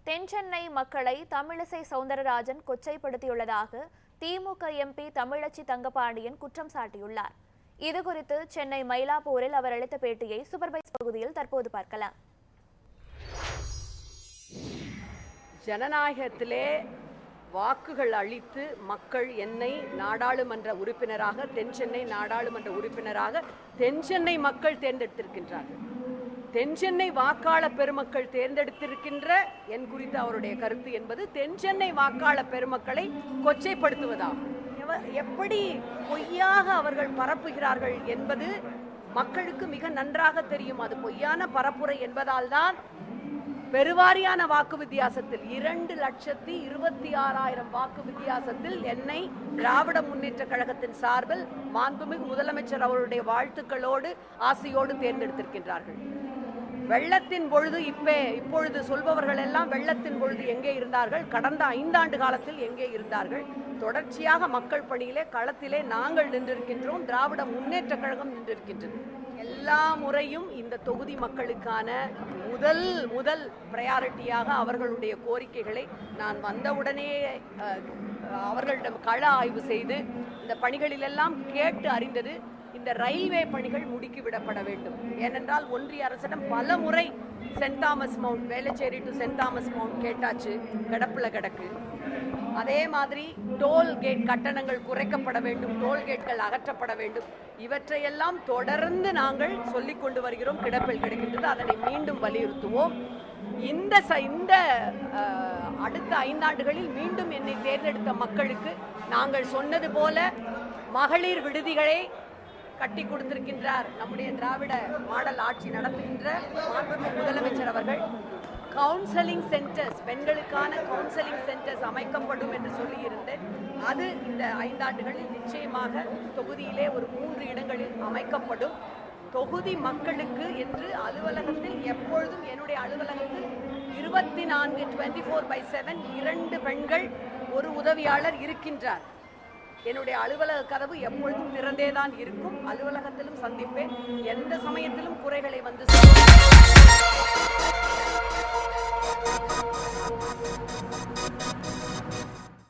தென்சென்னை மக்களை தமிழிசை சவுந்தரராஜன் கொச்சைப்படுத்தியுள்ளதாக திமுக எம்பி தமிழச்சி தங்கபாண்டியன் குற்றம் சாட்டியுள்ளார். இதுகுறித்து சென்னை மயிலாப்பூரில் அவர் அளித்த பேட்டியை சூப்பர்வைஸ் பகுதியில் தற்போது பார்க்கலாம். ஜனநாயகத்திலே வாக்குகள் அளித்து மக்கள் என்னை நாடாளுமன்ற உறுப்பினராக தென்சென்னை நாடாளுமன்ற உறுப்பினராக தென்சென்னை மக்கள் தேர்ந்தெடுத்திருக்கின்றார்கள். தென்சென்னை வாக்காளர் பெருமக்கள் தேர்ந்தெடுத்திருக்கின்ற என் குறித்து அவருடைய கருத்து என்பது தென்சென்னை வாக்காளர் பெருமக்களை கொச்சைப்படுத்துவதாகும். எப்படி பொய்யாக அவர்கள் பரப்புகிறார்கள் என்பது மக்களுக்கு மிக நன்றாக தெரியும். அது பொய்யான பரப்புரை என்பதால் தான் பெருவாரியான வாக்கு வித்தியாசத்தில் 2,26,000 வாக்கு வித்தியாசத்தில் என்னை திராவிட முன்னேற்ற கழகத்தின் சார்பில் மாண்புமிகு முதலமைச்சர் அவருடைய வாழ்த்துக்களோடு ஆசையோடு தேர்ந்தெடுத்திருக்கின்றார்கள். வெள்ளத்தின் பொழுது இப்பொழுது சொல்பவர்கள் எல்லாம் வெள்ளத்தின் பொழுது எங்கே இருந்தார்கள், கடந்த 5 ஆண்டு காலத்தில் எங்கே இருந்தார்கள்? தொடர்ச்சியாக மக்கள் பணியிலே களத்திலே நாங்கள் நின்றிருக்கின்றோம். திராவிட முன்னேற்ற கழகம் நின்றிருக்கின்றது. எல்லா முறையும் இந்த தொகுதி மக்களுக்கான முதல் பிரையாரிட்டியாக அவர்களுடைய கோரிக்கைகளை நான் வந்தவுடனே அவர்களிடம் கள ஆய்வு செய்து இந்த பணிகளிலெல்லாம் கேட்டு அறிந்தது. இந்த ரயில்வே பணிகள் முடுக்கிவிடப்பட வேண்டும். ஏனென்றால் ஒன்றிய அரசிடம் பல முறை சென்ட் தாமஸ் மவுண்ட், வேளச்சேரி டு சென்ட் தாமஸ் மவுண்ட் கேட்டாச்சு, கிடப்புல கிடக்கு. அதே மாதிரி டோல்கேட் கட்டணங்கள் குறைக்கப்பட வேண்டும், டோல்கேட்கள் அகற்றப்பட வேண்டும். இவற்றையெல்லாம் தொடர்ந்து நாங்கள் சொல்லிக் கொண்டு வருகிறோம். கிடப்பில் கிடக்கின்றது. அதனை மீண்டும் வலியுறுத்துவோம். இந்த அடுத்த 5 ஆண்டுகளில் மீண்டும் என்னை தேர்ந்தெடுத்த மக்களுக்கு நாங்கள் சொன்னது போல மகளிர் விடுதிகளை கட்டி கொடுத்திருக்கின்றார் நம்முடைய திராவிட மாடல் ஆட்சி நடத்துகின்ற முதலமைச்சர் அவர்கள். கவுன்சிலிங் சென்டர்ஸ், பெண்களுக்கான கவுன்சிலிங் சென்டர்ஸ் அமைக்கப்படும் என்று சொல்லியிருந்தேன். அது இந்த 5 ஆண்டுகளில் நிச்சயமாக தொகுதியிலே ஒரு 3 இடங்களில் அமைக்கப்படும். தொகுதி மக்களுக்கு என்று அலுவலகத்தில் எப்பொழுதும் என்னுடைய அலுவலகத்தில் 24/7 2 பெண்கள் ஒரு உதவியாளர் இருக்கின்றார். என்னுடைய அலுவலக கதவு எப்பொழுதும் திறந்தேதான் இருக்கும். அலுவலகத்திலும் சந்திப்பேன். எந்த சமயத்திலும் குறைகளை வந்து